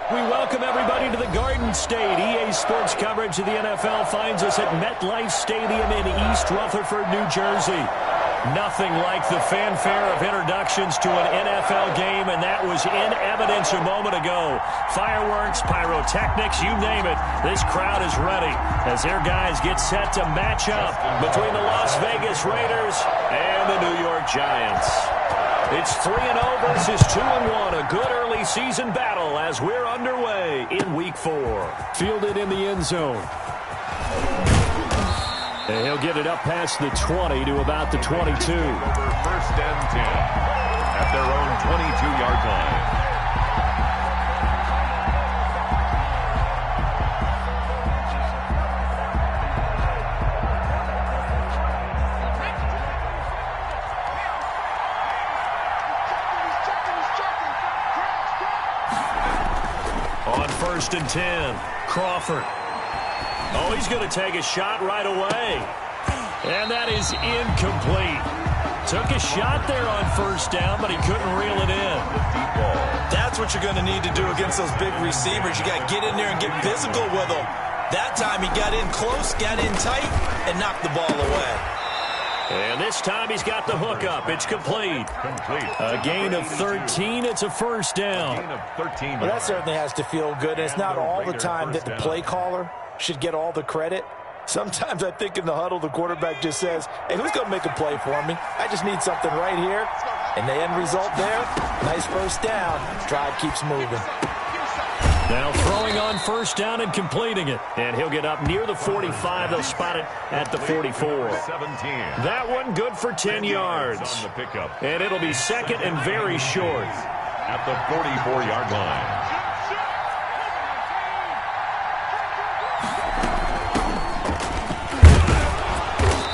We welcome everybody to the Garden State. EA Sports coverage of the NFL finds us at MetLife Stadium in East Rutherford, New Jersey. Nothing like the fanfare of introductions to an NFL game, and that was in evidence a moment ago. Fireworks, pyrotechnics, you name it. This crowd is ready as their guys get set to match up between the Las Vegas Raiders and the New York Giants. It's 3-0 versus 2-1, a good early season battle as we're underway in Week 4. Fielded in the end zone. And he'll get it up past the 20 to about the 22. First and 10 at their own 22-yard line. On first and 10, Crawford. Oh, he's going to take a shot right away. And that is incomplete. Took a shot there on first down, but he couldn't reel it in. That's what you're going to need to do against those big receivers. You got to get in there and get physical with them. That time he got in close, got in tight, and knocked the ball away. And this time he's got the hook up. It's complete. A gain of 13. It's a first down. Well, that certainly has to feel good. And it's not all the time that the play caller should get all the credit. Sometimes I think in the huddle, the quarterback just says, hey, who's going to make a play for me? I just need something right here. And the end result there, nice first down. Drive keeps moving. Now throwing on first down and completing it. And he'll get up near the 45. They'll spot it at the 44. That one good for 10 yards. And it'll be second and very short. At the 44-yard line.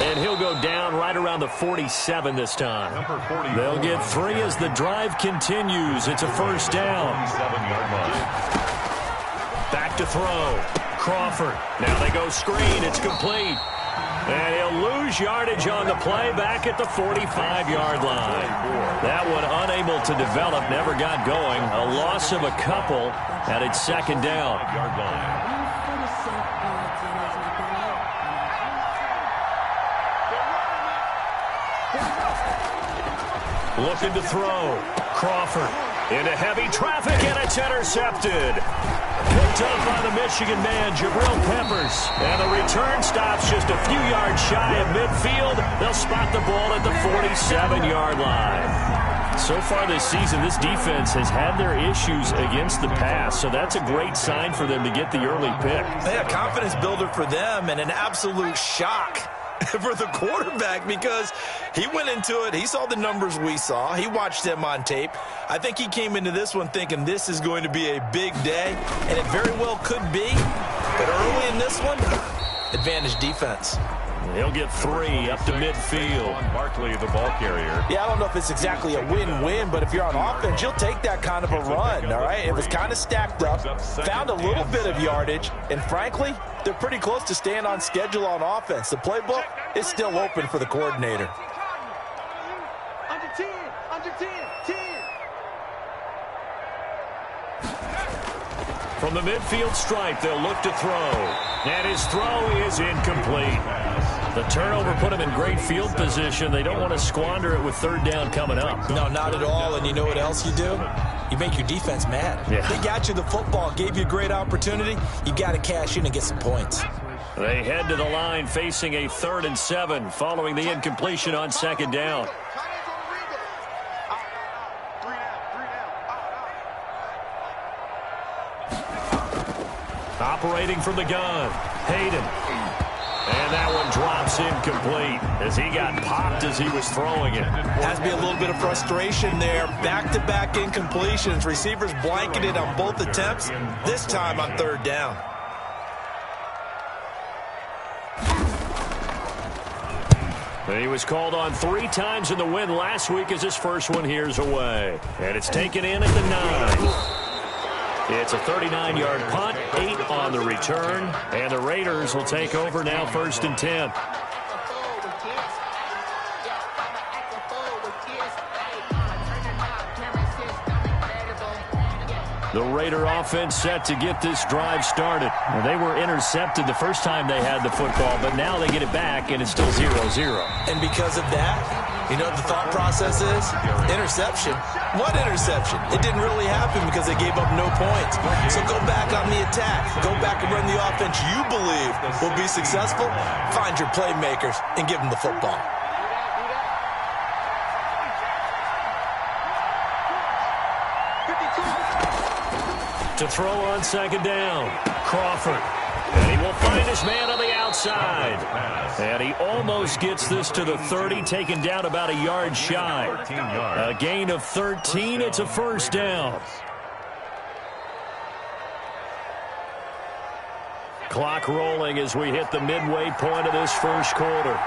And he'll go down right around the 47 this time. They'll get 3 as the drive continues. It's a first down. Back to throw. Crawford. Now they go screen. It's complete. And he'll lose yardage on the play back at the 45-yard line. That one unable to develop, never got going. A loss of a couple, and it's second down. Looking to throw. Crawford into heavy traffic, and it's intercepted. Picked up by the Michigan man, Jabril Peppers. And the return stops just a few yards shy of midfield. They'll spot the ball at the 47-yard line. So far this season, this defense has had their issues against the pass, so that's a great sign for them to get the early pick. Yeah, confidence builder for them and an absolute shock for the quarterback because he went into it. He saw the numbers we saw. He watched them on tape. I think he came into this one thinking this is going to be a big day, and it very well could be. But early in this one, advantage defense. He'll get 3 up to midfield. Barkley, the ball carrier. Yeah, I don't know if it's exactly a win-win, but if you're on offense, you'll take that kind of a run, all right? It was kind of stacked up, found a little bit of yardage, and frankly, they're pretty close to staying on schedule on offense. The playbook is still open for the coordinator. Under 10, 10. From the midfield stripe, they'll look to throw. And his throw is incomplete. The turnover put him in great field position. They don't want to squander it with third down coming up. No, not at all. And you know what else you do? You make your defense mad. Yeah. They got you the football, gave you a great opportunity. You got to cash in and get some points. They head to the line facing a 3rd and 7 following the incompletion on second down. Operating from the gun, Hayden. And that one drops incomplete as he got popped as he was throwing it. Has to be a little bit of frustration there. Back-to-back incompletions. Receivers blanketed on both attempts, this time on third down. He was called on 3 times in the win last week as his first one here's away. And it's taken in at the 9. It's a 39-yard punt, 8 on the return, and the Raiders will take over now 1st and 10. The Raider offense set to get this drive started. Well, they were intercepted the first time they had the football, but now they get it back, and it's still 0-0. And because of that, you know what the thought process is? Interception. What interception? It didn't really happen because they gave up no points. So go back on the attack. Go back and run the offense you believe will be successful. Find your playmakers and give them the football. To throw on second down, Crawford. And he will find his man on the outside. And he almost gets this to the 30, taken down about a yard shy. A gain of 13. It's a first down. Clock rolling as we hit the midway point of this first quarter.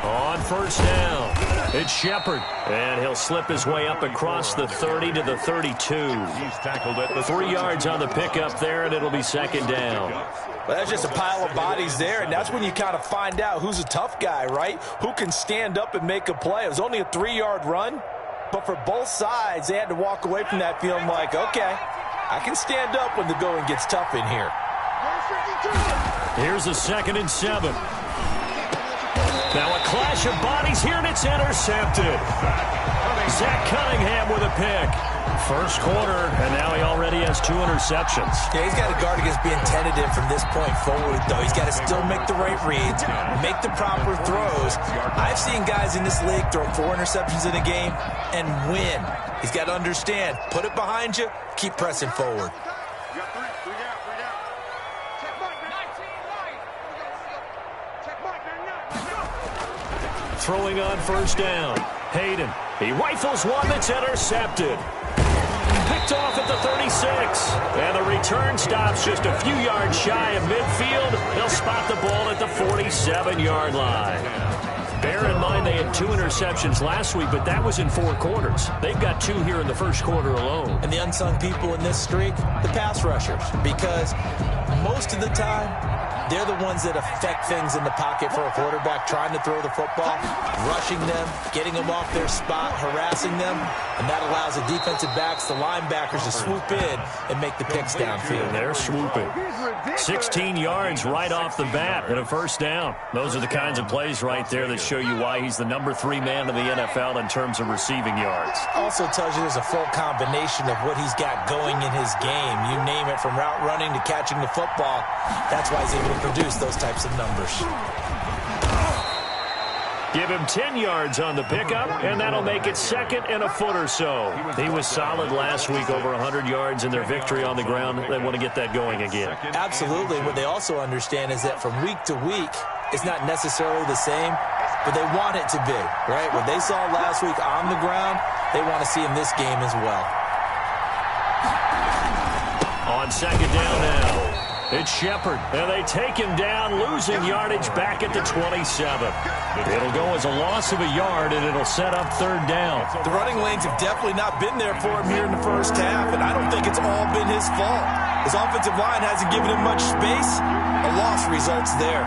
On first down, it's Shepard, and he'll slip his way up across the 30 to the 32. He's tackled at the 3 yards on the pickup there, and it'll be second down. Well, that's just a pile of bodies there, and that's when you kind of find out who's a tough guy, right? Who can stand up and make a play. It was only a 3-yard run, but for both sides, they had to walk away from that feeling like, okay, I can stand up when the going gets tough in here. Here's a 2nd and 7. Now a clash of bodies here, and it's intercepted. Zach Cunningham with a pick. First quarter, and now he already has 2 interceptions. Yeah, he's got to guard against being tentative from this point forward, though. He's got to still make the right reads, make the proper throws. I've seen guys in this league throw 4 interceptions in a game and win. He's got to understand, put it behind you, keep pressing forward. Throwing on first down, Hayden. He rifles one that's intercepted. Picked off at the 36. And the return stops just a few yards shy of midfield. They'll spot the ball at the 47-yard line. Bear in mind they had 2 interceptions last week, but that was in 4 quarters. They've got 2 here in the first quarter alone. And the unsung people in this streak, the pass rushers, because most of the time, they're the ones that affect things in the pocket for a quarterback, trying to throw the football, rushing them, getting them off their spot, harassing them, and that allows the defensive backs, the linebackers to swoop in and make the picks downfield. They're swooping. 16 yards right off the bat and a first down. Those are the kinds of plays right there that show you why he's the number 3 man in the NFL in terms of receiving yards. Also tells you there's a full combination of what he's got going in his game. You name it, from route running to catching the football. That's why he's able to produce those types of numbers. Give him 10 yards on the pickup, and that'll make it 2nd and a foot or so. He was solid last week, over 100 yards in their victory on the ground. They want to get that going again. Absolutely. What they also understand is that from week to week, it's not necessarily the same, but they want it to be, right? What they saw last week on the ground, they want to see in this game as well. On second down now, it's Shepard, and they take him down, losing yardage back at the 27. It'll go as a loss of a yard, and it'll set up 3rd down. The running lanes have definitely not been there for him here in the first half, and I don't think it's all been his fault. His offensive line hasn't given him much space. A loss results there.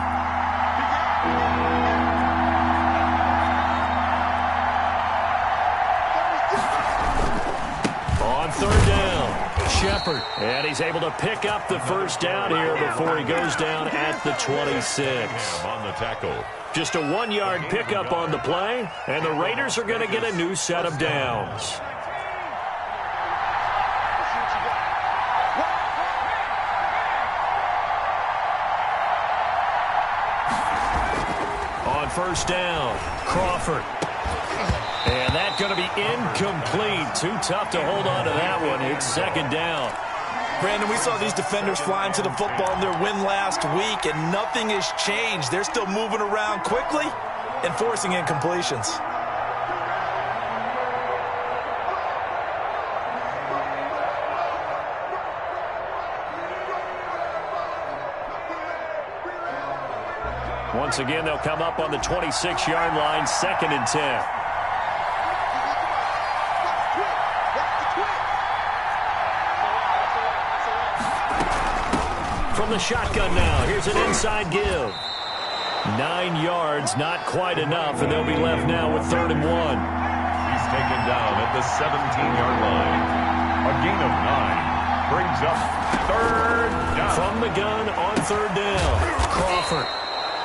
On 3rd down, Shepard, and he's able to pick up the first down here before he goes down at the 26. On the tackle. Just a 1-yard pickup on the play, and the Raiders are going to get a new set of downs. On first down, Crawford. And that's going to be incomplete. Too tough to hold on to that one. It's 2nd down. Brandon, we saw these defenders flying to the football in their win last week, and nothing has changed. They're still moving around quickly and forcing incompletions. Once again, they'll come up on the 26-yard line, 2nd and 10. From the shotgun now, here's an inside give. 9 yards, not quite enough, and they'll be left now with 3rd and 1. taken down at the 17-yard line. A gain of 9 brings up third down. From the gun on third down, Crawford.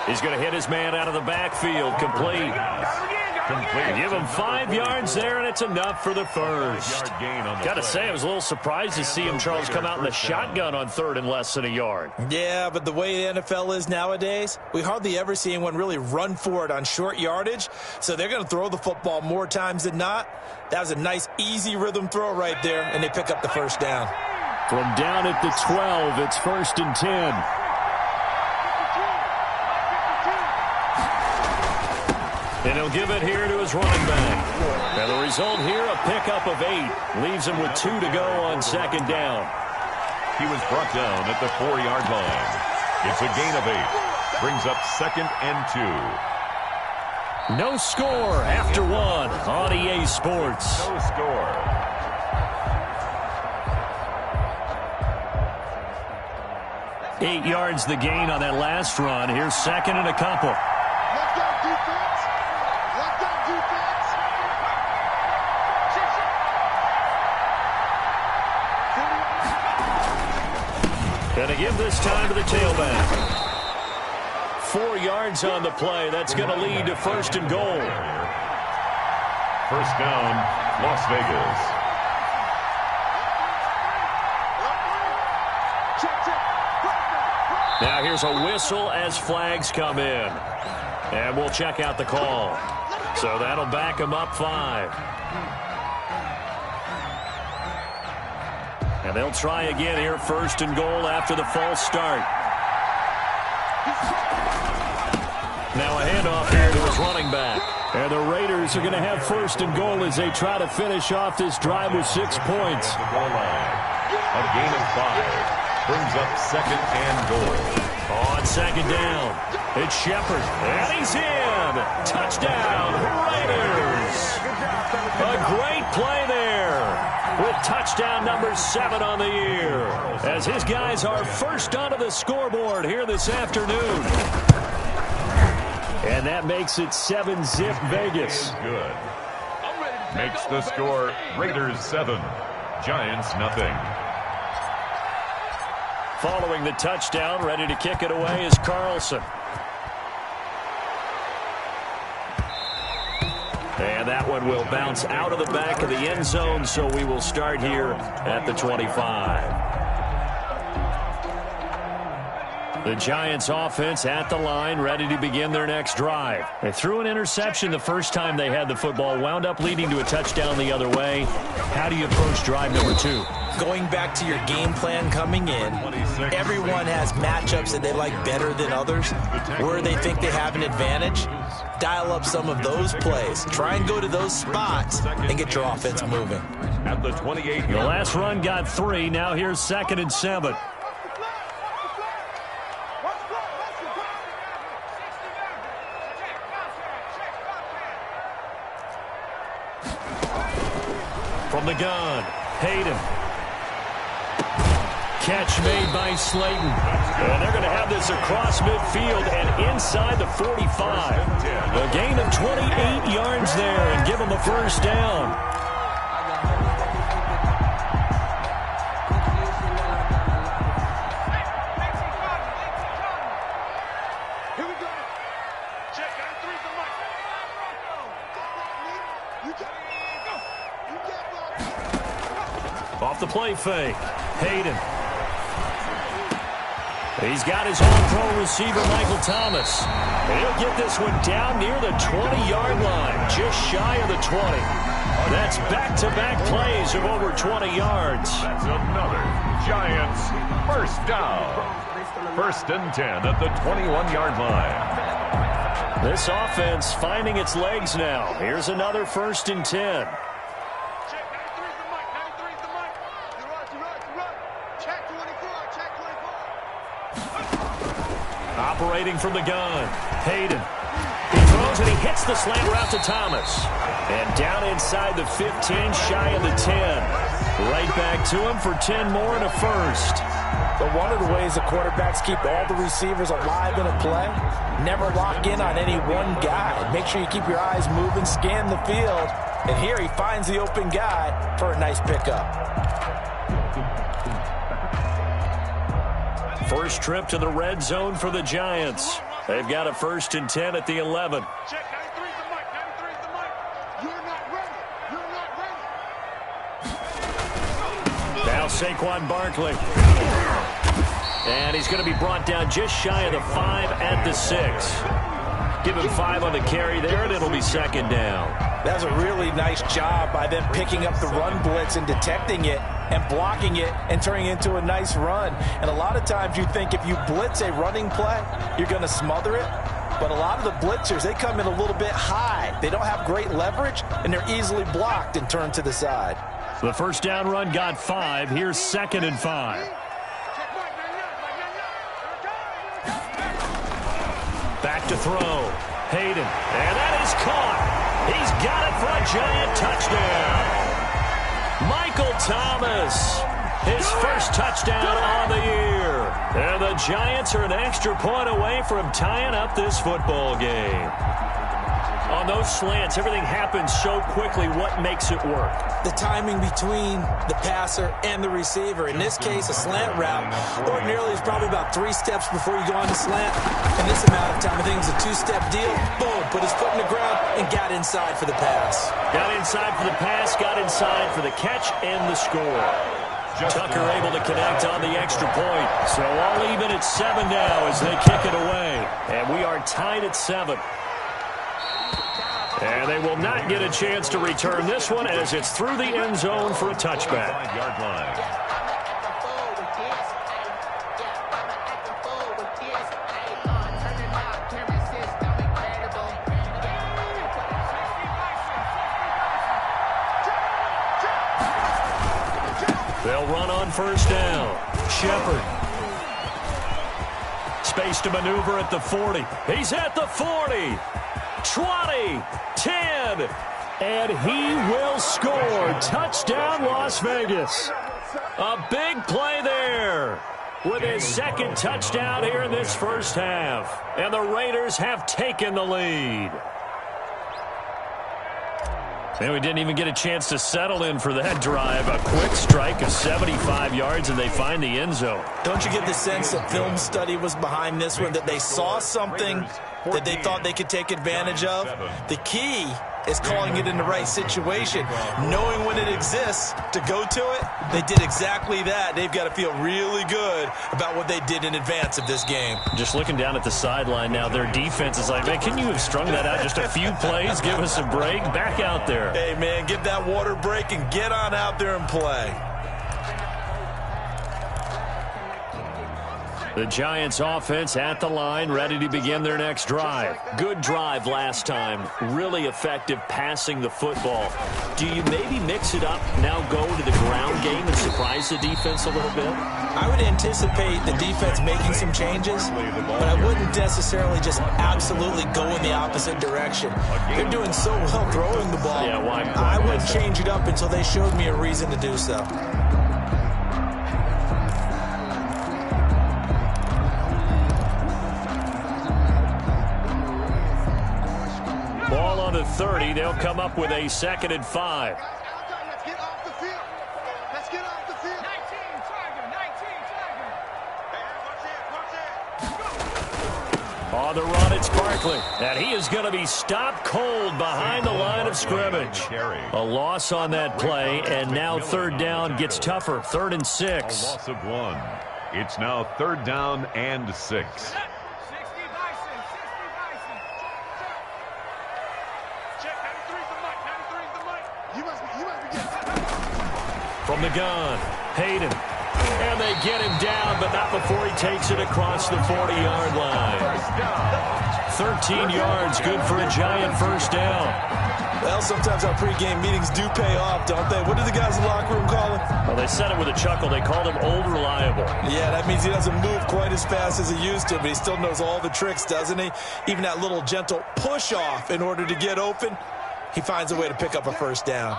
He's going to hit his man out of the backfield, complete. Give him 5 yards there, and it's enough for the first. Got to say, I was a little surprised to see him, Charles, come out in the shotgun on third and less than a yard. Yeah, but the way the NFL is nowadays, we hardly ever see anyone really run for it on short yardage, so they're going to throw the football more times than not. That was a nice, easy rhythm throw right there, and they pick up the first down. From down at the 12, it's 1st and 10. And he'll give it here to his running back. And the result here, a pickup of 8. Leaves him with 2 to go on second down. He was brought down at the 4-yard line. It's a gain of 8. Brings up 2nd and 2. No score after 1 on EA Sports. No score. Eight yards the gain on that last run. Here's 2nd and a couple. Let's go, defense. Let's go, defense. Gonna give this time to the tailback. 4 yards on the play. That's going to lead to 1st and goal. First down, Las Vegas. Now here's a whistle as flags come in. And we'll check out the call. So that'll back him up 5. And they'll try again here, 1st and goal after the false start. Now a handoff here to his running back. And the Raiders are going to have 1st and goal as they try to finish off this drive with 6 points. A gain of 5 brings up 2nd and goal. On second down, it's Shepard. And he's in. Touchdown, Raiders. A great play there with touchdown number 7 on the year. As his guys are first onto the scoreboard here this afternoon. And that makes it 7-zip Vegas. Good. Makes the score Raiders 7, Giants nothing. Following the touchdown, ready to kick it away is Carlson. And that one will bounce out of the back of the end zone, so we will start here at the 25. The Giants offense at the line, ready to begin their next drive. They threw an interception the first time they had the football, wound up leading to a touchdown the other way. How do you approach drive number 2? Going back to your game plan coming in, everyone has matchups that they like better than others. Where they think they have an advantage, dial up some of those plays. Try and go to those spots and get your offense moving. At the 28. The last run got 3. Now here's 2nd and 7. From the gun, Hayden. Catch made by Slayton. And they're going to have this across midfield and inside the 45. A gain of 28 yards there and give them a first down. Here we go. Check. Off the play fake, Hayden. He's got his all-pro receiver, Michael Thomas. He'll get this one down near the 20-yard line, just shy of the 20. That's back-to-back plays of over 20 yards. That's another Giants first down. 1st and 10 at the 21-yard line. This offense finding its legs now. Here's another 1st and 10. Operating from the gun, Hayden. He throws and he hits the slant route to Thomas. And down inside the 15, shy of the 10. Right back to him for 10 more and a first. But one of the ways the quarterbacks keep all the receivers alive in a play, never lock in on any one guy. Make sure you keep your eyes moving, scan the field, And here he finds the open guy for a nice pickup. First trip to the red zone for the Giants. They've got a 1st and 10 at the 11. Check, 93's the mic, 93's the mic. You're not ready. You're not ready. Now Saquon Barkley. And he's going to be brought down just shy of the 5 at the 6. Give him 5 on the carry there, and it'll be 2nd down. That was a really nice job by them picking up the run blitz and detecting it and blocking it and turning it into a nice run. And a lot of times you think if you blitz a running play, you're going to smother it. But a lot of the blitzers, they come in a little bit high. They don't have great leverage, and they're easily blocked and turned to the side. The first down run got 5. Here's 2nd and 5. Back to throw. Hayden. And that is caught. He's got it for a Giant touchdown. Michael Thomas. His first touchdown on the year. And the Giants are an extra point away from tying up this football game. On those slants, everything happens so quickly. What makes it work? The timing between the passer and the receiver. In this case, a slant route ordinarily is probably about 3 steps before you go on the slant. In this amount of time, I think it's a 2-step deal. Boom, put his foot in the ground and got inside for the pass. Got inside for the pass, got inside for the catch and the score. Tucker able to connect on the extra point. So all even at 7 now as they kick it away. And we are tied at 7. And they will not get a chance to return this one as it's through the end zone for a touchback. 5-yard line. They'll run on first down. Shepard. Space to maneuver at the 40. He's at the 40. 20, 10, and he will score. Touchdown, Las Vegas. A big play there with his 2nd touchdown here in this first half. And the Raiders have taken the lead. And we didn't even get a chance to settle in for that drive. A quick strike of 75 yards, and they find the end zone. Don't you get the sense that film study was behind this one, that they saw something that they thought they could take advantage of? The key is calling it in the right situation, knowing when it exists to go to it. They did exactly that. They've got to feel really good about what they did in advance of this game. Just looking down at the sideline now, their defense is like, man, can you have strung that out just a few plays? Give us a break. Back out there. Hey, man, give that water break and get on out there and play. The Giants offense at the line, ready to begin their next drive. Good drive last time. Really effective passing the football. Do you maybe mix it up, now go to the ground game and surprise the defense a little bit? I would anticipate the defense making some changes, but I wouldn't necessarily just absolutely go in the opposite direction. They're doing so well throwing the ball. Yeah, why I wouldn't change it up until they showed me a reason to do so. Ball on the 30. They'll come up with a 2nd and 5. Let's get off the field. Let's get off the field. 19 target. Hey, On the run, it's Barkley. And he is going to be stopped cold behind the line of scrimmage. A loss on that play, and now 3rd down gets tougher. 3rd and 6. A loss of 1. It's now 3rd down and 6. From the gun, Hayden. And they get him down, but not before he takes it across the 40-yard line. 13 yards, good for a Giant first down. Well, sometimes our pregame meetings do pay off, don't they? What do the guys in the locker room call him? Well, they said it with a chuckle. They called him Old Reliable. Yeah, that means he doesn't move quite as fast as he used to, but he still knows all the tricks, doesn't he? Even that little gentle push-off in order to get open, he finds a way to pick up a first down.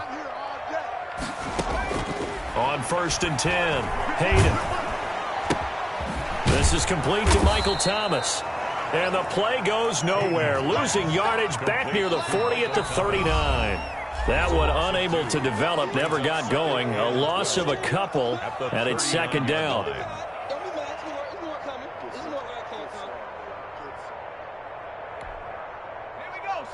On 1st and 10, Hayden. This is complete to Michael Thomas. And the play goes nowhere. Losing yardage back near the 40 at the 39. That one unable to develop, never got going. A loss of a couple, and it's second down.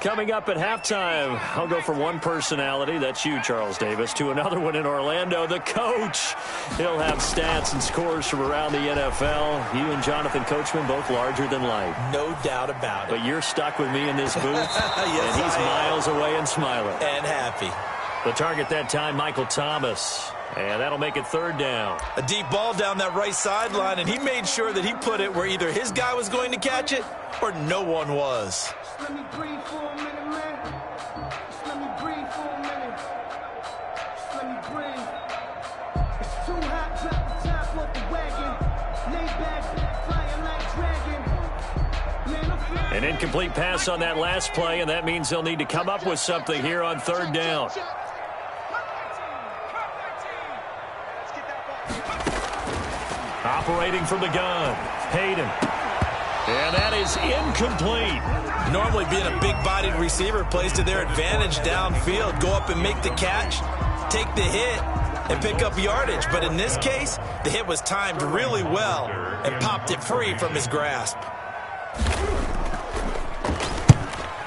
Coming up at halftime, I'll go from one personality, that's you, Charles Davis, to another one in Orlando, the coach. He'll have stats and scores from around the NFL. You and Jonathan Coachman, both larger than life. No doubt about it. But you're stuck with me in this booth, yes, and he's miles away and smiling. And happy. The target that time, Michael Thomas. And that'll make it third down. A deep ball down that right sideline, and he made sure that he put it where either his guy was going to catch it or no one was. Let me breathe for a minute, man. Just let me breathe for a minute. Just let me breathe. It's too hot, drop the top off the wagon. Lay back, flying like dragon. Man, I'm flying. An incomplete pass on that last play, and that means they'll need to come up with something here on third down. Operating from the gun, Hayden. And that is incomplete. Normally being a big-bodied receiver plays to their advantage downfield. Go up and make the catch, take the hit, and pick up yardage. But in this case, the hit was timed really well and popped it free from his grasp.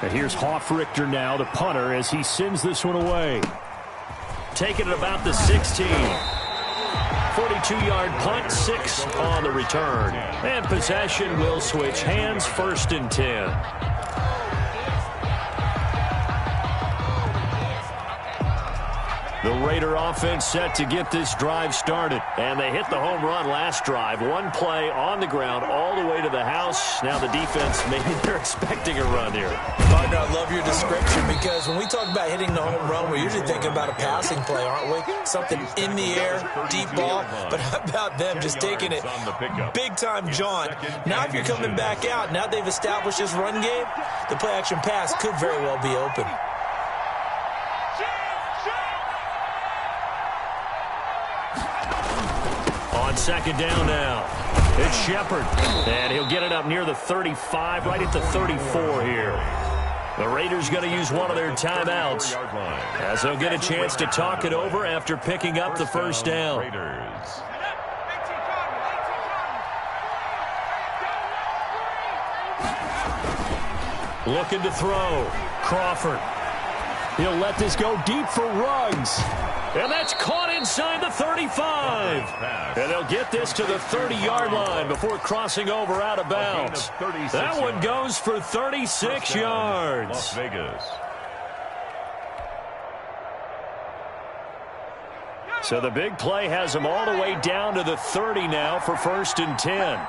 And here's Hoffrichter now, the punter, as he sends this one away. Taking it about the 16. 42-yard punt, 6 on the return. And possession will switch hands, 1st and 10. The Raider offense set to get this drive started. And they hit the home run last drive. One play on the ground all the way to the house. Now the defense, maybe they're expecting a run here. Partner, I love your description because when we talk about hitting the home run, we're usually thinking about a passing play, aren't we? Something in the air, deep ball. But how about them just taking it big-time jaunt? Now if you're coming back out, now they've established this run game, the play-action pass could very well be open. On second down now, it's Shepard, and he'll get it up near the 35, right at the 34 here. The Raiders going to use one of their timeouts as they'll get a chance to talk it over after picking up the first down. Looking to throw, Crawford. He'll let this go deep for Ruggs. And that's caught inside the 35. And they'll get this to the 30-yard line before crossing over out of bounds. That one goes for 36 yards. Las Vegas. So the big play has them all the way down to the 30 now for 1st and 10.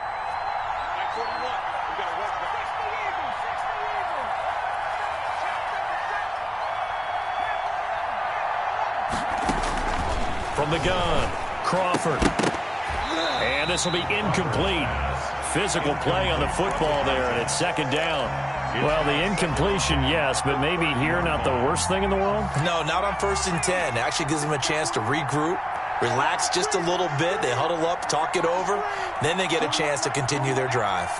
From the gun, Crawford. And this will be incomplete. Physical play on the football there, and it's second down. Well, the incompletion, yes, but maybe here not the worst thing in the world? No, not on 1st and 10. It actually gives them a chance to regroup, relax just a little bit. They huddle up, talk it over. Then they get a chance to continue their drive.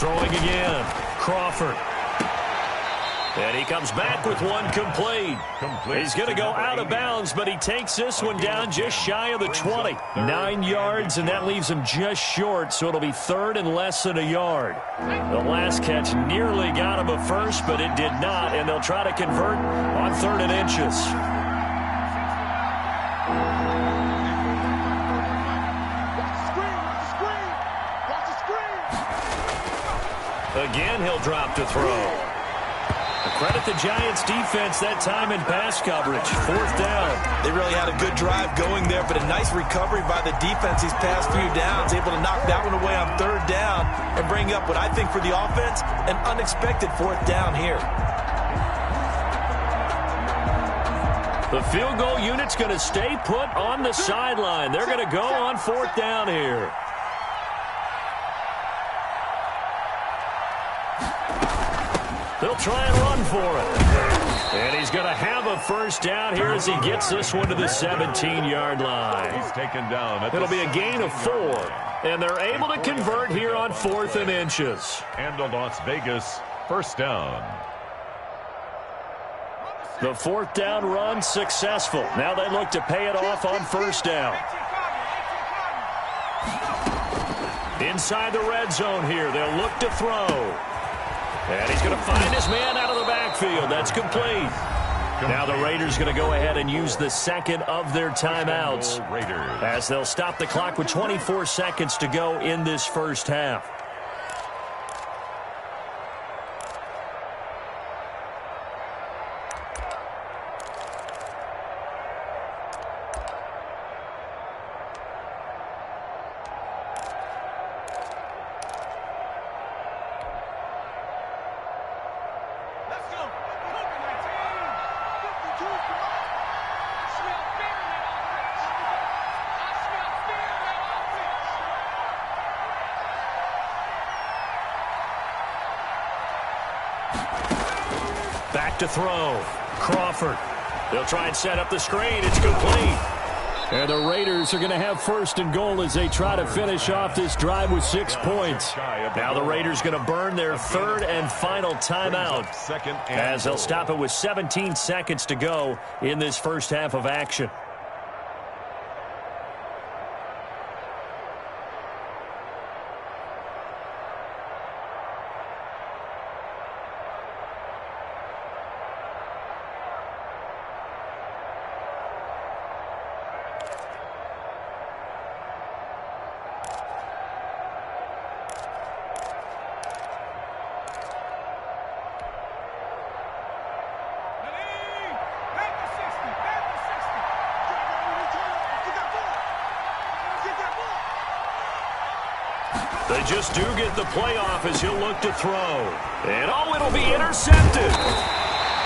Throwing again, Crawford. And he comes back with one complete. He's going to go out of bounds, but he takes this one down just shy of the 20. 9 yards, and that leaves him just short, so it'll be 3rd and less than a yard. The last catch nearly got him a first, but it did not, and they'll try to convert on 3rd and inches. Again, he'll drop to throw. Credit the Giants defense that time in pass coverage. 4th down. They really had a good drive going there, but a nice recovery by the defense these past few downs, able to knock that one away on 3rd down and bring up what I think for the offense, an unexpected 4th down here. The field goal unit's going to stay put on the sideline. They're going to go on 4th down here. They'll try and run for it. And he's going to have a first down here as he gets this one to the 17-yard line. He's taken down. It'll be a gain of 4. And they're able to convert here on 4th and inches. And to Las Vegas, 1st down. The fourth down run successful. Now they look to pay it off on first down. Inside the red zone here, they'll look to throw. And he's going to find his man out of the backfield. That's complete. Now the Raiders going to go ahead and use the second of their timeouts as they'll stop the clock with 24 seconds to go in this first half. Back to throw. Crawford. They'll try and set up the screen. It's complete. And the Raiders are going to have first and goal as they try to finish off this drive with 6 points. Now the Raiders going to burn their third and final timeout as they'll stop it with 17 seconds to go in this first half of action. They just do get the playoff as he'll look to throw. And, it'll be intercepted.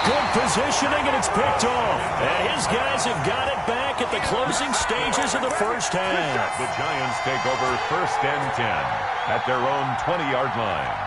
Good positioning, and it's picked off. And his guys have got it back at the closing stages of the first half. The Giants take over first and 10 at their own 20-yard line.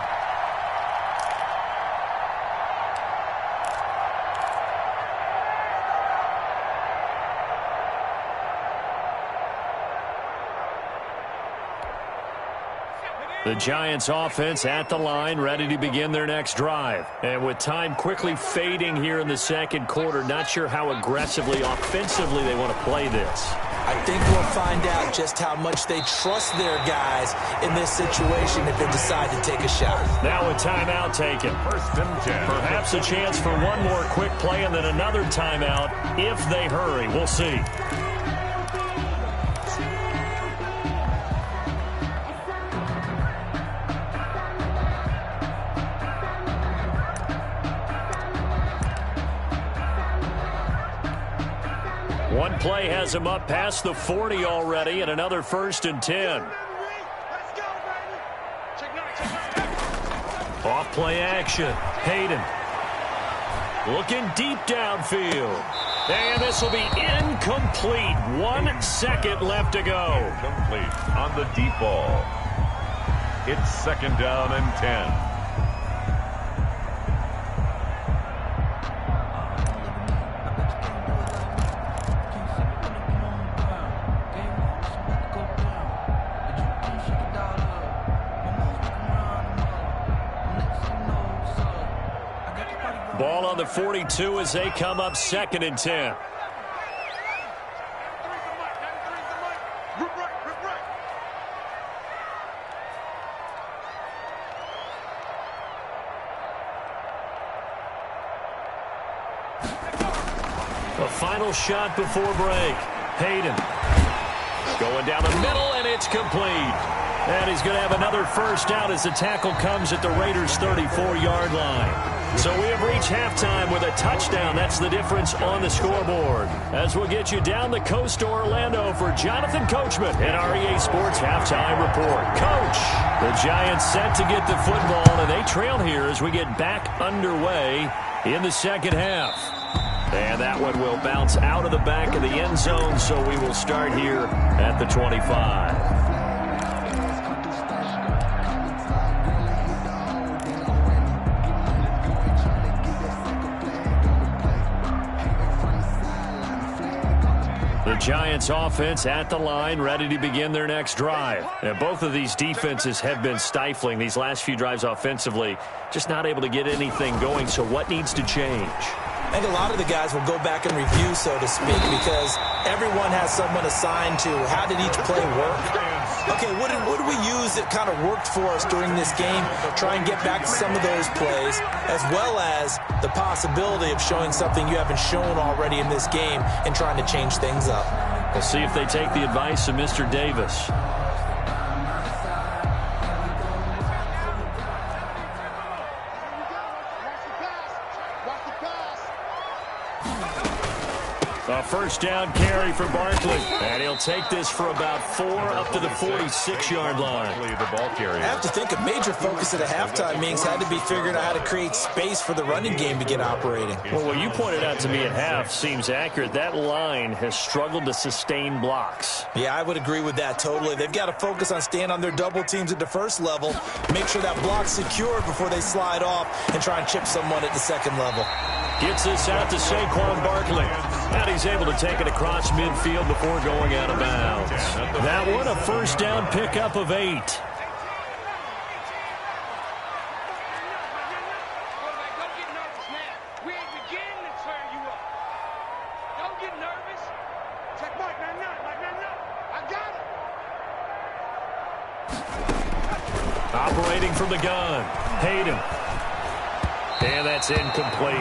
The Giants offense at the line, ready to begin their next drive. And with time quickly fading here in the second quarter, not sure how aggressively, offensively they want to play this. I think we'll find out just how much they trust their guys in this situation if they decide to take a shot. Now a timeout taken. First and 10. Perhaps a chance for one more quick play and then another timeout if they hurry. We'll see. One play has him up past the 40 already, and another first and 10. Off play action. Hayden. Looking deep downfield. And this will be incomplete. 1 second left to go. Complete on the deep ball. It's second down and 10. Ball on the 42 as they come up second and 10. A final shot before break. Hayden going down the middle, and it's complete. And he's going to have another first down as the tackle comes at the Raiders' 34-yard line. So we have reached halftime with a touchdown. That's the difference on the scoreboard. As we'll get you down the coast to Orlando for Jonathan Coachman in our EA Sports Halftime Report. Coach, the Giants set to get the football, and they trail here as we get back underway in the second half. And that one will bounce out of the back of the end zone, so we will start here at the 25. The Giants offense at the line, ready to begin their next drive. And both of these defenses have been stifling these last few drives offensively, just not able to get anything going. So what needs to change? I think a lot of the guys will go back and review, so to speak, because everyone has someone assigned to how did each play work. Okay, what did we use that kind of worked for us during this game? Try and get back to some of those plays, as well as the possibility of showing something you haven't shown already in this game and trying to change things up. We'll see if they take the advice of Mr. Davis. A first down carry for Barkley. And he'll take this for about 4 up to the 46-yard line. I have to think a major focus at a halftime means had to be figuring out how to create space for the running game to get operating. Well, what you pointed out to me at half seems accurate. That line has struggled to sustain blocks. Yeah, I would agree with that totally. They've got to focus on staying on their double teams at the first level, make sure that block's secured before they slide off and try and chip someone at the second level. Gets this out to Saquon Barkley. And he's able to take it across midfield before going out of bounds. That one, a first down pickup of 8. Operating from the gun. Hayden. And that's incomplete.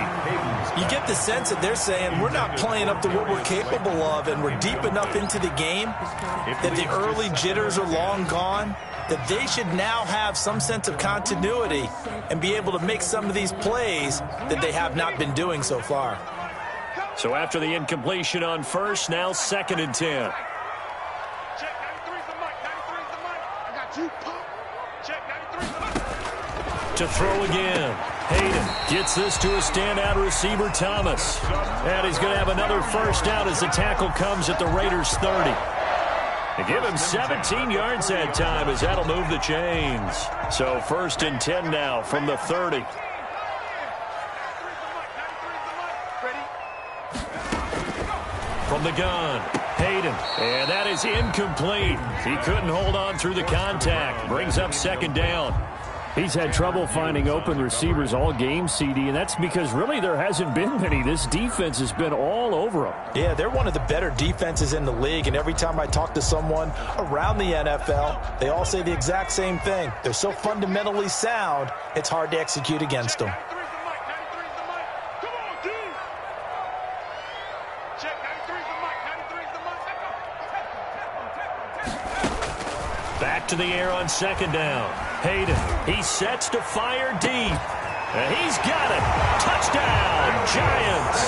You get the sense that they're saying we're not playing up to what we're capable of, and we're deep enough into the game that the early jitters are long gone, that they should now have some sense of continuity and be able to make some of these plays that they have not been doing so far. So after the incompletion on first, now 2nd and 10. To throw again. Hayden gets this to a standout receiver, Thomas. And he's going to have another first down as the tackle comes at the Raiders' 30. They give him 17 yards that time as that'll move the chains. So 1st and 10 now from the 30. From the gun, Hayden. And that is incomplete. He couldn't hold on through the contact. Brings up 2nd down. He's had trouble finding open receivers all game, CD, and that's because really there hasn't been many. This defense has been all over them. Yeah, they're one of the better defenses in the league, and every time I talk to someone around the NFL, they all say the exact same thing. They're so fundamentally sound, it's hard to execute against them. Back to the air on 2nd down. Hayden, he sets to fire deep. And he's got it. Touchdown, Giants.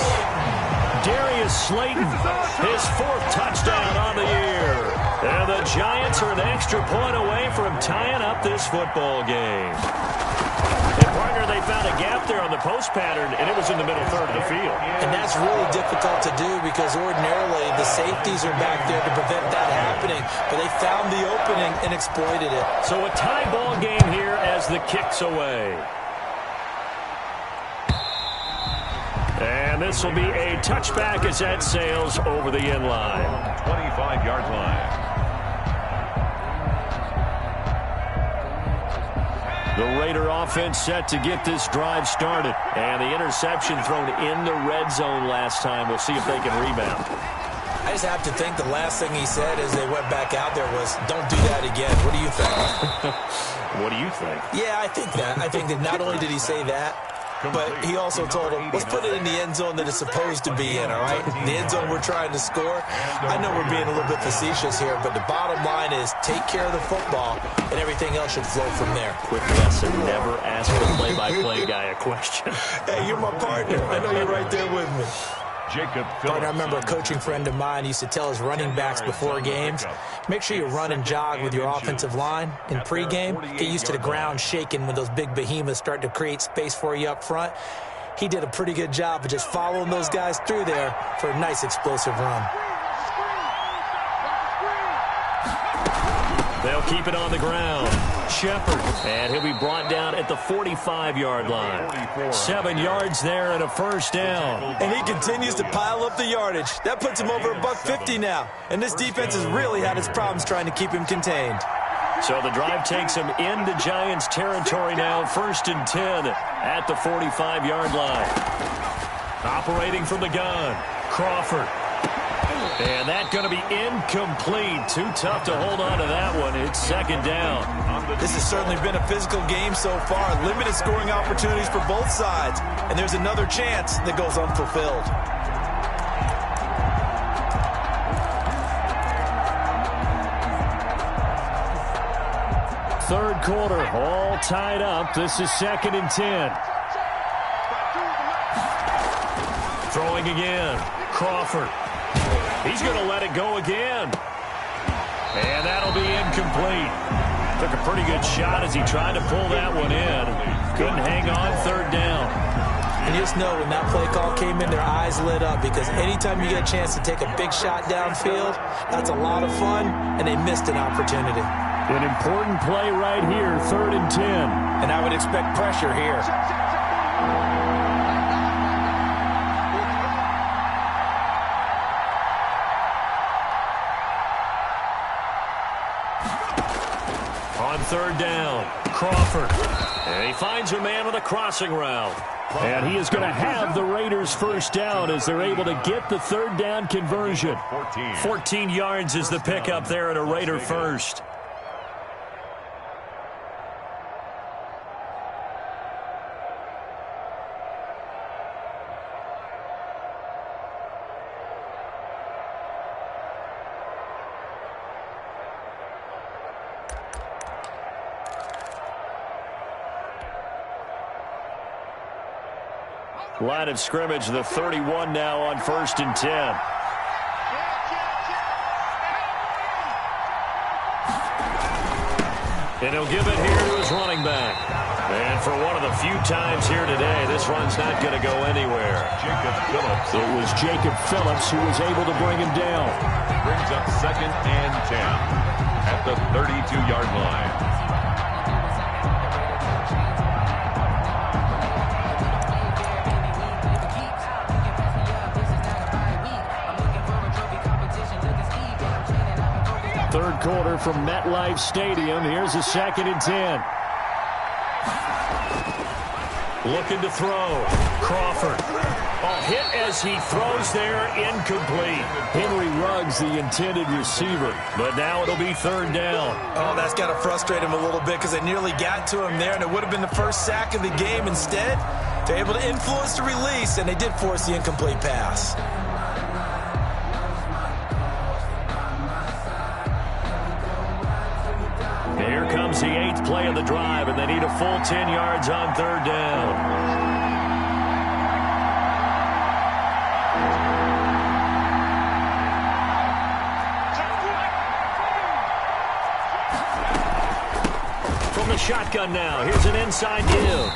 Darius Slayton, his 4th touchdown on the year. And the Giants are an extra point away from tying up this football game. And, partner, they found a gap there on the post pattern, and it was in the middle third of the field. And that's really difficult to do because ordinarily the safeties are back there to prevent that happening. But they found the opening and exploited it. So a tie ball game here as the kick's away. And this will be a touchback as that sails over the end line. 25-yard line. The Raider offense set to get this drive started. And the interception thrown in the red zone last time. We'll see if they can rebound. I just have to think the last thing he said as they went back out there was, don't do that again. What do you think? What do you think? Yeah, I think that. I think that not only did he say that, but he also told him, let's put it in the end zone that it's supposed to be in, all right? The end zone we're trying to score. I know we're being a little bit facetious here, but the bottom line is take care of the football, and everything else should flow from there. Quick lesson, never ask the play-by-play guy a question. Hey, you're my partner. I know you're right there with me. Jacob I remember a coaching friend of mine used to tell his running backs before games, make sure you run and jog with your offensive line in pregame. Get used to the ground shaking when those big behemoths start to create space for you up front. He did a pretty good job of just following those guys through there for a nice explosive run. They'll keep it on the ground. Shepard, and he'll be brought down at the 45-yard line. 7 yards there and a first down. And he continues to pile up the yardage. That puts him over $150 now. And this defense has really had its problems trying to keep him contained. So the drive takes him into Giants territory now. 1st and 10 at the 45-yard line. Operating from the gun, Crawford. And that's going to be incomplete. Too tough to hold on to that one. It's second down. This has certainly been a physical game so far. Limited scoring opportunities for both sides. And there's another chance that goes unfulfilled. Third quarter, all tied up. This is 2nd and 10. Throwing again, Crawford. He's going to let it go again. And that'll be incomplete. Took a pretty good shot as he tried to pull that one in. Couldn't hang on, third down. And you just know when that play call came in, their eyes lit up, because anytime you get a chance to take a big shot downfield, that's a lot of fun, and they missed an opportunity. An important play right here, 3rd and 10. And I would expect pressure here. On 3rd down, Crawford. And he finds a man on the crossing route. And he is going to have the Raiders first down as they're able to get the 3rd down conversion. 14 yards is the pickup there at a Raider first. Line of scrimmage, the 31 now on 1st and 10. And he'll give it here to his running back. And for one of the few times here today, this run's not going to go anywhere. It was Jacob Phillips who was able to bring him down. Brings up 2nd and 10 at the 32-yard line. Third quarter from MetLife Stadium. Here's a 2nd and 10. Looking to throw. Crawford. Oh, hit as he throws there. Incomplete. Henry Ruggs, the intended receiver. But now it'll be 3rd down. Oh, that's got to frustrate him a little bit because they nearly got to him there, and it would have been the first sack of the game. Instead, they're able to influence the release, and they did force the incomplete pass. Here comes the 8th play of the drive, and they need a full 10 yards on 3rd down. From the shotgun now, here's an inside give.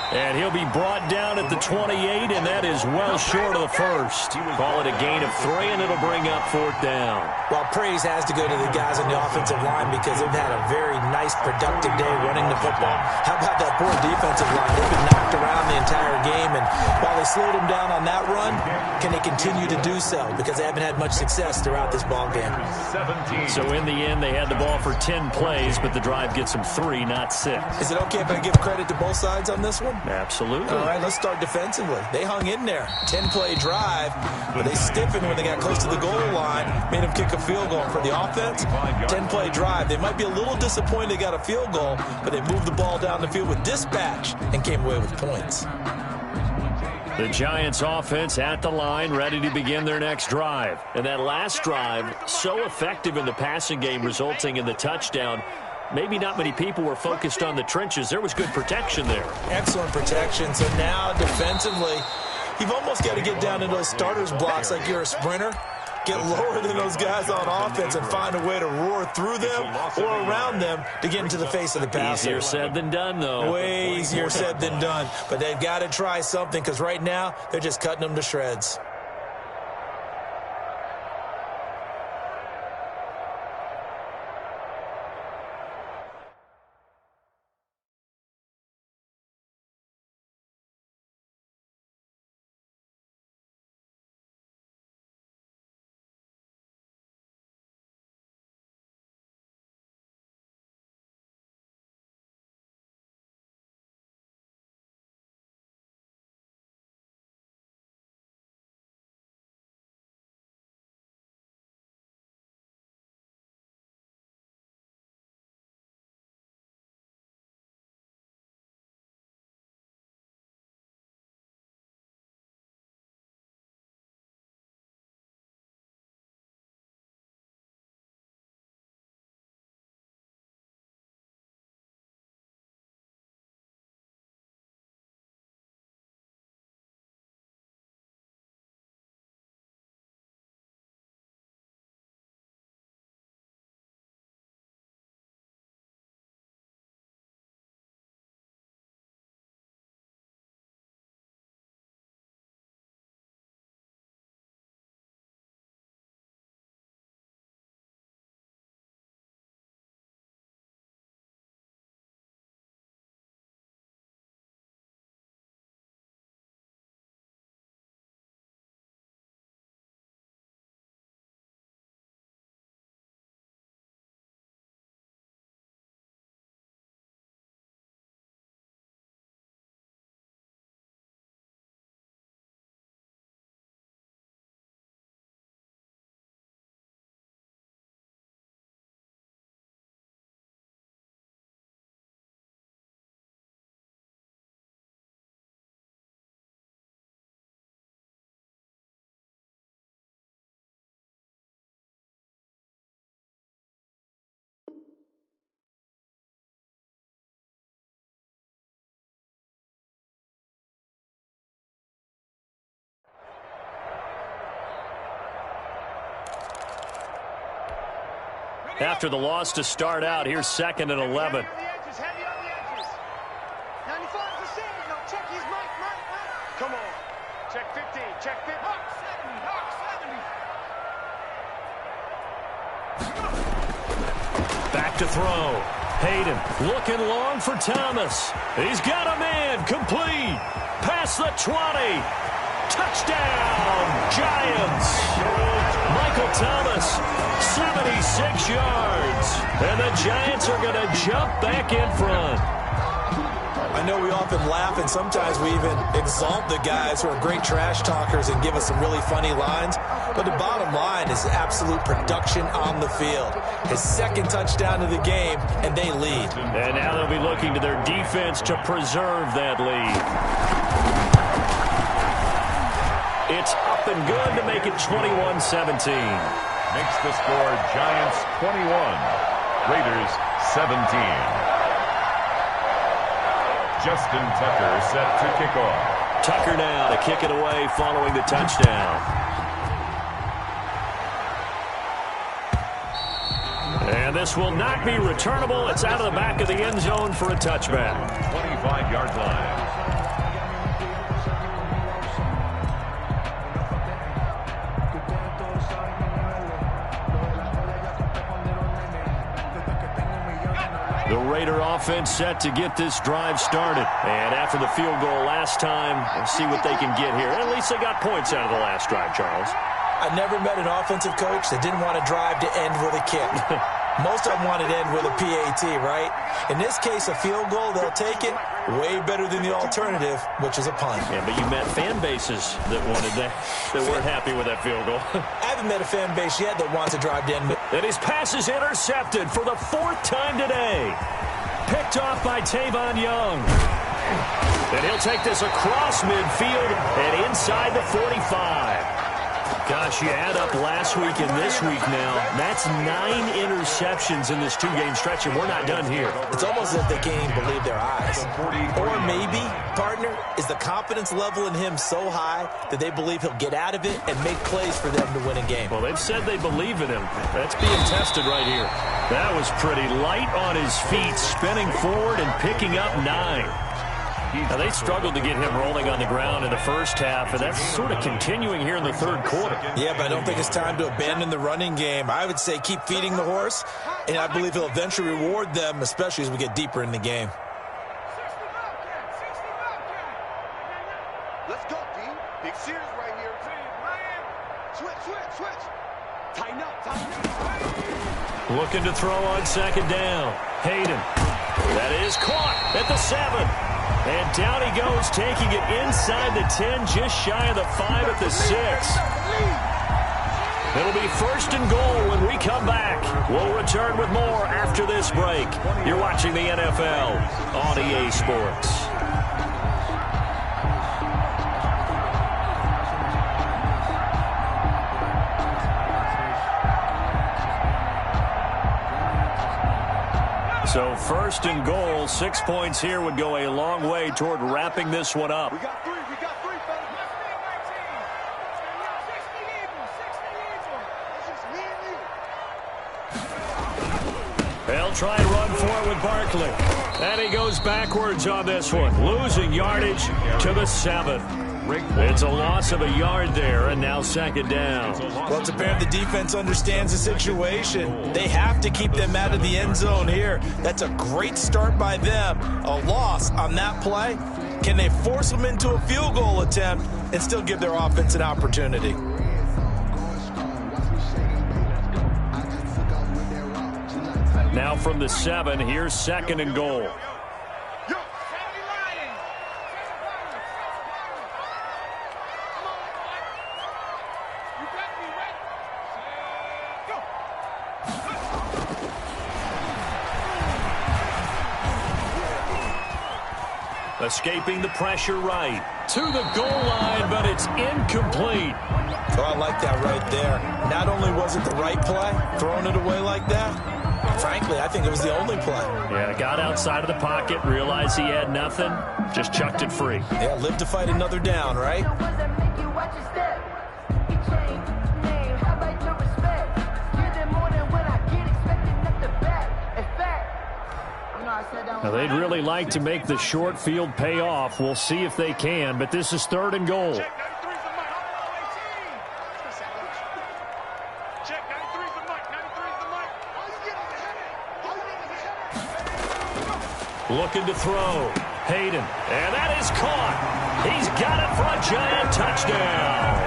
And he'll be brought down at the 28, and that is well short of the first. Call it a gain of 3, and it'll bring up 4th down. Well, praise has to go to the guys on the offensive line because they've had a very nice, productive day running the football. How about that poor defensive line? They've been knocked around the entire game, and while they slowed them down on that run, can they continue to do so? Because they haven't had much success throughout this ball game. So in the end, they had the ball for 10 plays, but the drive gets them 3, not 6. Is it okay if I give credit to both sides on this one? Absolutely. All right, let's start defensively. They hung in there. 10-play drive, but they stiffened when they got close to the goal line, made them kick a field goal. For the offense, 10-play drive. They might be a little disappointed they got a field goal, but they moved the ball down the field with dispatch and came away with points. The Giants offense at the line, ready to begin their next drive. And that last drive, so effective in the passing game, resulting in the touchdown. Maybe not many people were focused on the trenches. There was good protection there. Excellent protection. So now defensively, you've almost got to get down in those starters blocks like you're a sprinter. Get lower than those guys on offense and find a way to roar through them or around them to get into the face of the passer. Easier said than done, though. Way easier said than done. But they've got to try something because right now they're just cutting them to shreds. after the loss to start out. Here's 2nd and 11. Come on. Check 15. Check 15. Hawk 70. Back to throw. Hayden looking long for Thomas. He's got a man. Complete. Past the 20. Touchdown, Giants. Michael Thomas, 76 yards. And the Giants are going to jump back in front. I know we often laugh, and sometimes we even exalt the guys who are great trash talkers and give us some really funny lines. But the bottom line is absolute production on the field. His 2nd touchdown of the game, and they lead. And now they'll be looking to their defense to preserve that lead. It's up and good to make it 21-17. Makes the score Giants 21, Raiders 17. Justin Tucker set to kick off. Tucker now to kick it away following the touchdown. And this will not be returnable. It's out of the back of the end zone for a touchback. 25-yard line. The Raider offense set to get this drive started. And after the field goal last time, we'll see what they can get here. At least they got points out of the last drive, Charles. I never met an offensive coach that didn't want to drive to end with a kick. Most of them wanted to end with a PAT, right? In this case, a field goal, they'll take it. Way better than the alternative, which is a punt. Yeah, but you met fan bases that wanted that weren't happy with that field goal. I haven't met a fan base yet that wants to drive to end. And his pass is intercepted for the 4th time today. Picked off by Tavon Young. And he'll take this across midfield and inside the 45. Gosh, you add up last week and this week now. That's 9 interceptions in this 2-game stretch, and we're not done here. It's almost as if they can't even believe their eyes. Or maybe, partner, is the confidence level in him so high that they believe he'll get out of it and make plays for them to win a game. Well, they've said they believe in him. That's being tested right here. That was pretty light on his feet, spinning forward and picking up 9. Now, they struggled to get him rolling on the ground in the first half, and that's sort of continuing here in the 3rd quarter. Yeah, but I don't think it's time to abandon the running game. I would say keep feeding the horse, and I believe he'll eventually reward them, especially as we get deeper in the game. Let's go, D. Big series right here. Switch. Tighten up. Looking to throw on 2nd down. Hayden. That is caught at the 7. And down he goes, taking it inside the 10, just shy of the 5 at the 6. It'll be 1st and goal when we come back. We'll return with more after this break. You're watching the NFL on EA Sports. So 1st and goal, 6 points here would go a long way toward wrapping this one up. We got three, fellas. They'll try and run for it with Barkley. And he goes backwards on this one, losing yardage to the 7. It's a loss of a yard there, and now 2nd down. Well, it's apparent the defense understands the situation. They have to keep them out of the end zone here. That's a great start by them. A loss on that play. Can they force them into a field goal attempt and still give their offense an opportunity? Now from the 7, here's 2nd and goal. Escaping the pressure right to the goal line, but it's incomplete. Oh, I like that right there. Not only was it the right play, throwing it away like that, frankly, I think it was the only play. Yeah, got outside of the pocket, realized he had nothing, just chucked it free. Yeah, live to fight another down, right? Now, they'd really like to make the short field pay off. We'll see if they can, but this is 3rd and goal. Check 93's the mic. Check 93's the mic. 93's the mic. Looking to throw. Hayden. And that is caught. He's got it for a Giant touchdown.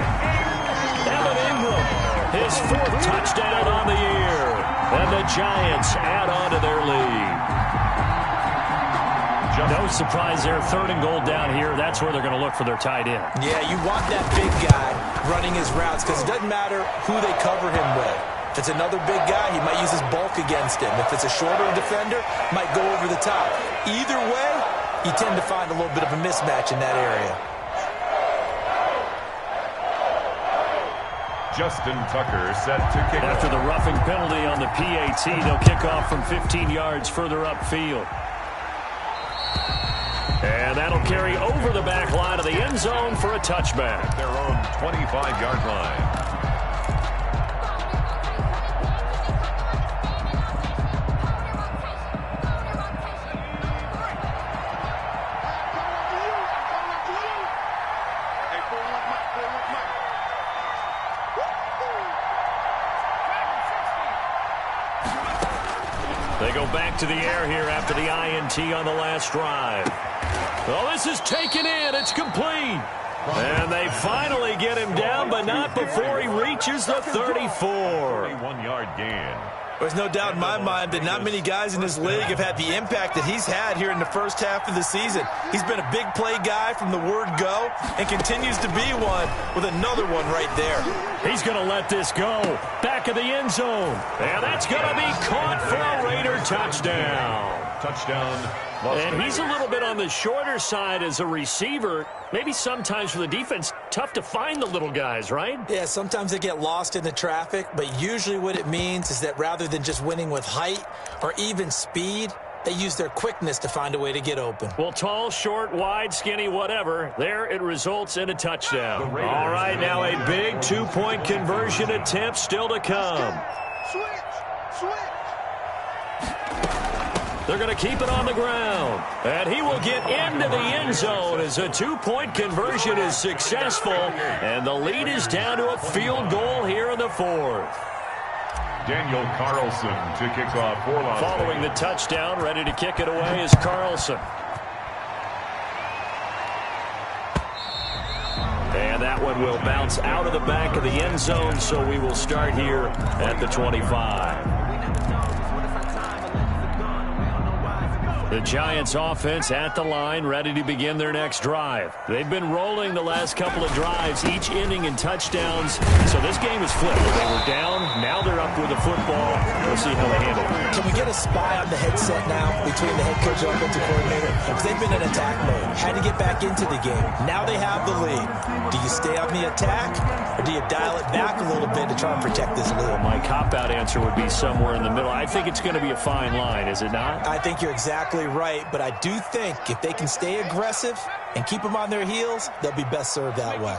Evan Ingram, his 4th touchdown on the year. And the Giants add on to their lead. No surprise there. 3rd and goal down here. That's where they're going to look for their tight end. Yeah, you want that big guy running his routes because it doesn't matter who they cover him with. If it's another big guy, he might use his bulk against him. If it's a shorter defender, might go over the top. Either way, you tend to find a little bit of a mismatch in that area. Justin Tucker set to kick After off. the roughing penalty on the PAT, they'll kick off from 15 yards further upfield. And that'll carry over the back line of the end zone for a touchback. Their own 25-yard line. They go back to the air here after the INT on the last drive. Oh, this is taken in. It's complete. And they finally get him down, but not before he reaches the 34. 31-yard gain. There's no doubt in my mind that not many guys in this league have had the impact that he's had here in the first half of the season. He's been a big play guy from the word go and continues to be one with another one right there. He's going to let this go. Back of the end zone. And that's going to be caught for a Raider touchdown. Touchdown. And he's a little bit on the shorter side as a receiver. Maybe sometimes for the defense, tough to find the little guys, right? Yeah, sometimes they get lost in the traffic, but usually what it means is that rather than just winning with height or even speed, they use their quickness to find a way to get open. Well, tall, short, wide, skinny, whatever. There it results in a touchdown. All right, now a big two-point conversion attempt still to come. Switch. They're going to keep it on the ground. And he will get into the end zone as a two-point conversion is successful. And the lead is down to a field goal here in the 4th. Daniel Carlson to kick off for Las Vegas. Following the touchdown, ready to kick it away is Carlson. And that one will bounce out of the back of the end zone, so we will start here at the 25. The Giants offense at the line, ready to begin their next drive. They've been rolling the last couple of drives, each inning in touchdowns. So this game is flipped. They were down, now they're up with the football. We'll see how they handle it. Can we get a spy on the headset now between the head coach and offensive coordinator? Because they've been in attack mode. Had to get back into the game. Now they have the lead. Do you stay on the attack, or do you dial it back a little bit to try and protect this lead? My cop-out answer would be somewhere in the middle. I think it's going to be a fine line, is it not? I think you're exactly right, but I do think if they can stay aggressive and keep them on their heels, they'll be best served that way.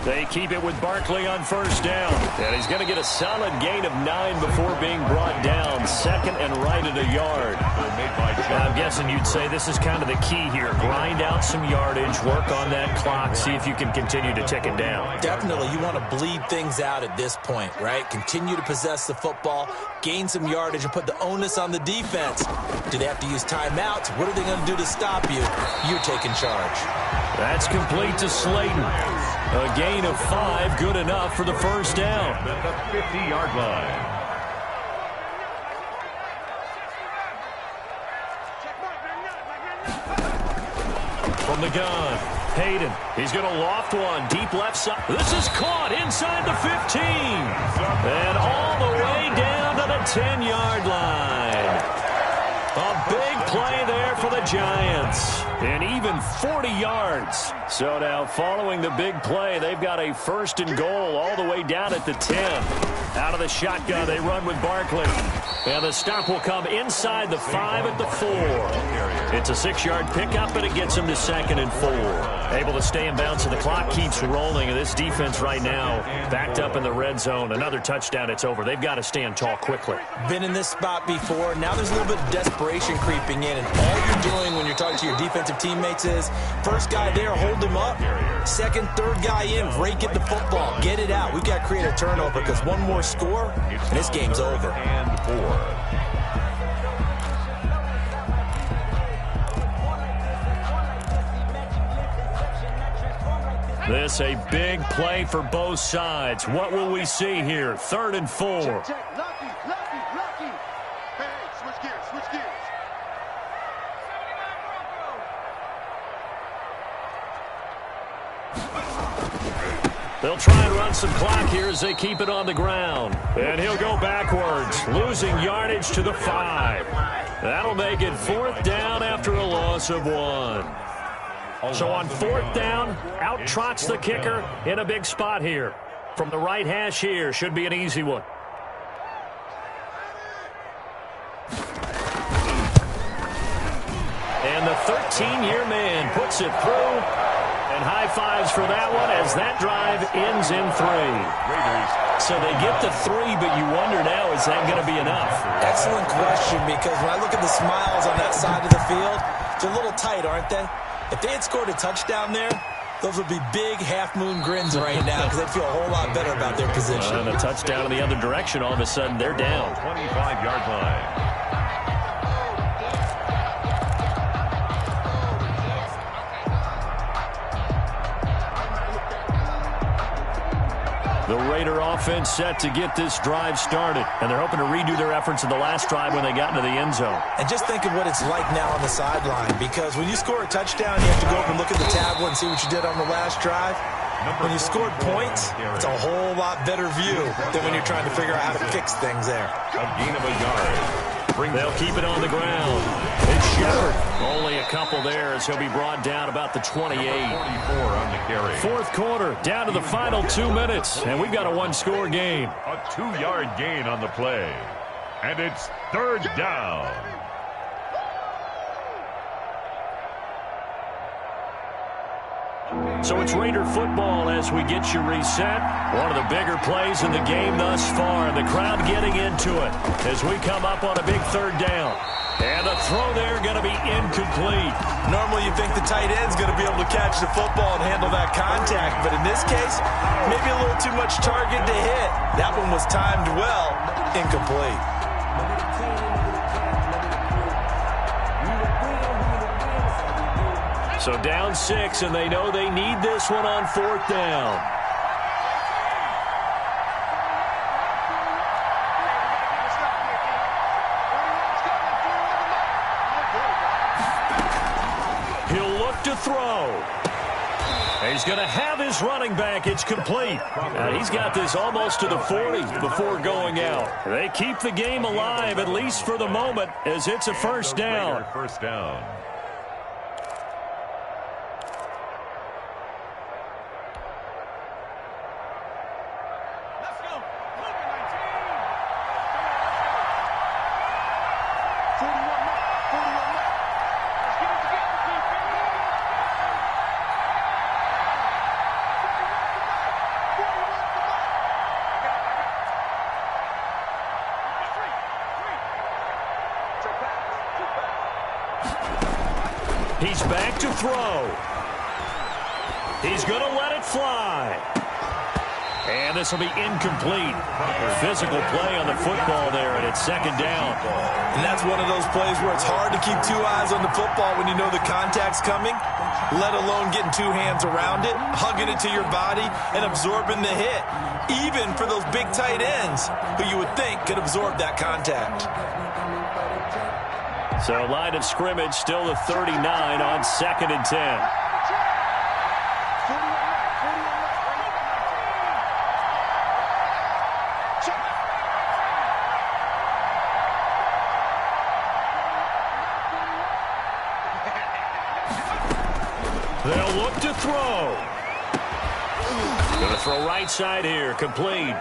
They keep it with Barkley on first down. And he's going to get a solid gain of 9 before being brought down. Second and right at a yard. I'm guessing you'd say this is kind of the key here. Grind out some yardage, work on that clock, see if you can continue to tick it down. Definitely, you want to bleed things out at this point, right? Continue to possess the football, gain some yardage, and put the onus on the defense. Do they have to use timeouts? What are they going to do to stop you? You're taking charge. That's complete to Slayton. A gain of 5, good enough for the first down. At the 50-yard line. From the gun, Hayden. He's going to loft one deep left side. This is caught inside the 15. And all the way down to the 10-yard line. A big play there for the Giants. And even 40 yards. So now following the big play, they've got a first and goal all the way down at the 10. Out of the shotgun, they run with Barkley. And the stop will come inside the 5 at the 4. It's a 6-yard pickup, and it gets them to 2nd and 4. Able to stay in bounds, and the clock keeps rolling. And this defense right now backed up in the red zone. Another touchdown, it's over. They've got to stand tall quickly. Been in this spot before. Now there's a little bit of desperation creeping in, and all you're doing when you're talking to your defensive teammates is first guy there, hold him up. Second, third guy in, rake it the football. Get it out. We've got to create a turnover because one more score, and this game's over. And 4. This a big play for both sides. What will we see here? 3rd and 4. Check. Lucky. Hey, switch gears. They'll try and run some clock here as they keep it on the ground. And he'll go backwards, losing yardage to the 5. That'll make it 4th down after a loss of 1. So on 4th down, out trots the kicker in a big spot here. From the right hash here, should be an easy one. And the 13-year man puts it through. And high fives for that one as that drive ends in 3. So they get to 3, but you wonder now, is that going to be enough? Excellent question, because when I look at the smiles on that side of the field, they're a little tight, aren't they? If they had scored a touchdown there, those would be big half-moon grins right now because they'd feel a whole lot better about their position. And a touchdown in the other direction, all of a sudden they're down. 25-yard line. The Raider offense set to get this drive started, and they're hoping to redo their efforts in the last drive when they got into the end zone. And just think of what it's like now on the sideline, because when you score a touchdown, you have to go up and look at the tablet and see what you did on the last drive. When you scored points, it's a whole lot better view than when you're trying to figure out how to fix things there. A gain of a yard. They'll keep it on the ground. It's Shepard. Only a couple there as he'll be brought down about the 28. 44 on the carry. 4th quarter, down to the final 2 minutes, and we've got a 1-score game. A 2-yard gain on the play. And it's 3rd down. So it's Raider football as we get you reset. One of the bigger plays in the game thus far, and the crowd getting into it as we come up on a big 3rd down. And the throw there going to be incomplete. Normally you think the tight end's going to be able to catch the football and handle that contact, but in this case, maybe a little too much target to hit. That one was timed well, incomplete. So down 6, and they know they need this one on 4th down. He'll look to throw. He's going to have his running back. It's complete. He's got this almost to the 40 before going out. They keep the game alive, at least for the moment, as it's a 1st down. 1st down. He's back to throw. He's going to let it fly. And this will be incomplete. Physical play on the football there, and it's 2nd down. And that's one of those plays where it's hard to keep 2 eyes on the football when you know the contact's coming, let alone getting 2 hands around it, hugging it to your body, and absorbing the hit, even for those big tight ends who you would think could absorb that contact. So line of scrimmage still the 39 on 2nd and 10. They'll look to throw. Going to throw right side here, complete.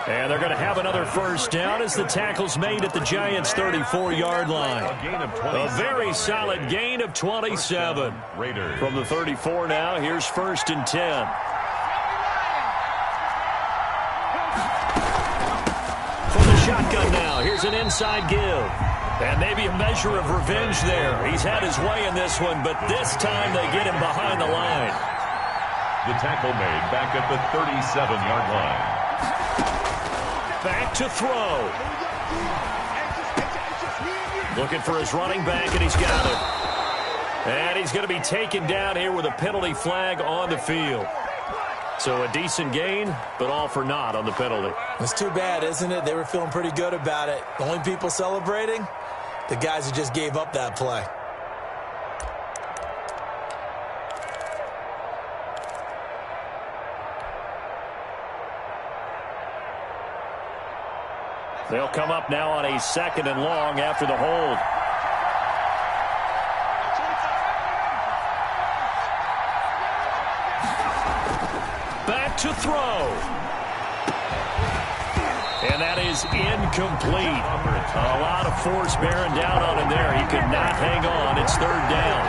And they're going to have another first down as the tackle's made at the Giants' 34-yard line. A very solid gain of 27. From the 34 now, here's 1st and 10. From the shotgun now, here's an inside give. And maybe a measure of revenge there. He's had his way in this one, but this time they get him behind the line. The tackle made back at the 37-yard line. Back to throw. Looking for his running back, and he's got it. And he's going to be taken down here with a penalty flag on the field. So a decent gain, but all for naught on the penalty. It's too bad, isn't it? They were feeling pretty good about it. The only people celebrating, the guys who just gave up that play. They'll come up now on a 2nd and long after the hold. Back to throw. And that is incomplete. A lot of force bearing down on him there. He could not hang on. It's 3rd down.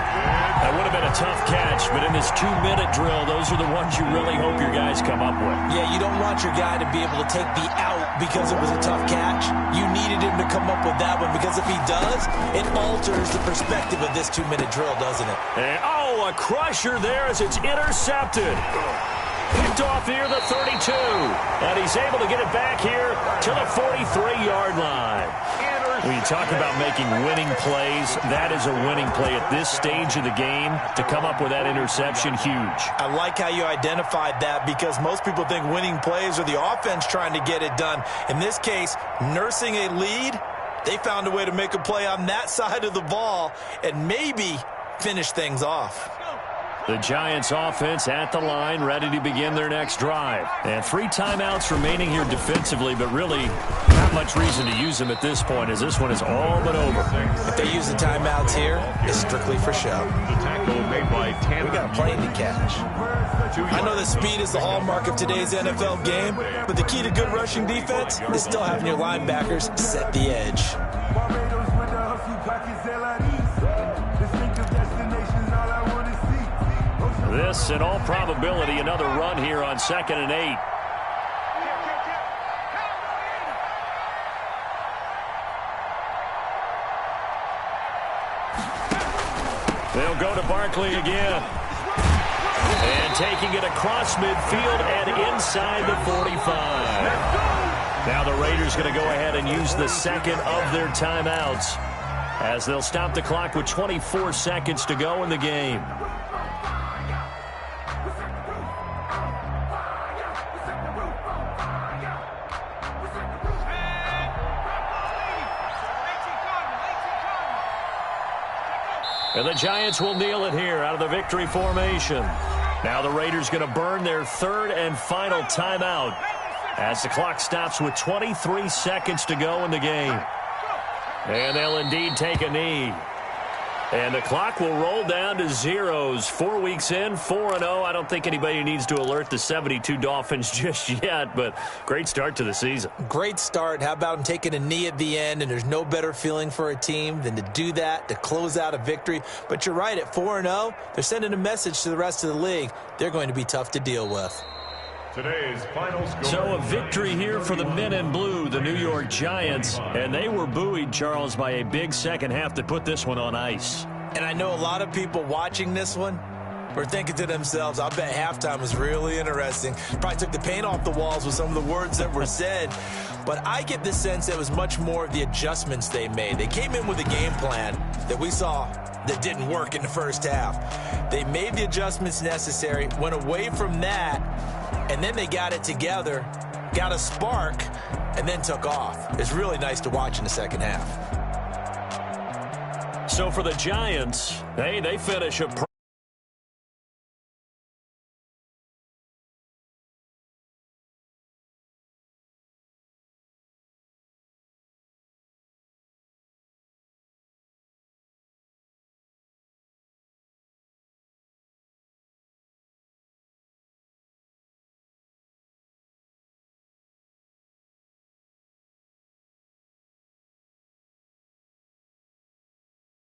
That would have been a tough catch, but in this 2-minute drill, those are the ones you really hope your guys come up with. Yeah, you don't want your guy to be able to take the out because it was a tough catch. You needed him to come up with that one, because if he does, it alters the perspective of this 2-minute drill, doesn't it? And, a crusher there as it's intercepted. Picked off near the 32. And he's able to get it back here to the 43-yard line. When you talk about making winning plays, that is a winning play at this stage of the game. To come up with that interception, huge. I like how you identified that, because most people think winning plays are the offense trying to get it done. In this case, nursing a lead, they found a way to make a play on that side of the ball and maybe finish things off. The Giants offense at the line, ready to begin their next drive. And 3 timeouts remaining here defensively, but really not much reason to use them at this point, as this one is all but over. If they use the timeouts here, it's strictly for show. The tackle made by Tanner. We got a plane to catch. I know that speed is the hallmark of today's NFL game, but the key to good rushing defense is still having your linebackers set the edge. This, in all probability, another run here on 2nd and 8. They'll go to Barkley again. And taking it across midfield and inside the 45. Now the Raiders going to go ahead and use the 2nd of their timeouts, as they'll stop the clock with 24 seconds to go in the game. And the Giants will kneel it here out of the victory formation. Now the Raiders going to burn their 3rd and final timeout as the clock stops with 23 seconds to go in the game. And they'll indeed take a knee. And the clock will roll down to zeros. 4 weeks in, 4-0. I don't think anybody needs to alert the 72 Dolphins just yet, but great start to the season. Great start. How about them taking a knee at the end? And there's no better feeling for a team than to do that, to close out a victory. But you're right, at 4-0, they're sending a message to the rest of the league. They're going to be tough to deal with. Today's final score. So a victory here for the men in blue, the New York Giants. And they were buoyed, Charles, by a big second half that put this one on ice. And I know a lot of people watching this one were thinking to themselves, I bet halftime was really interesting. Probably took the paint off the walls with some of the words that were said. But I get the sense it was much more of the adjustments they made. They came in with a game plan that we saw that didn't work in the first half. They made the adjustments necessary, went away from that, and then they got it together, got a spark, and then took off. It's really nice to watch in the second half. So for the Giants, hey, they finish a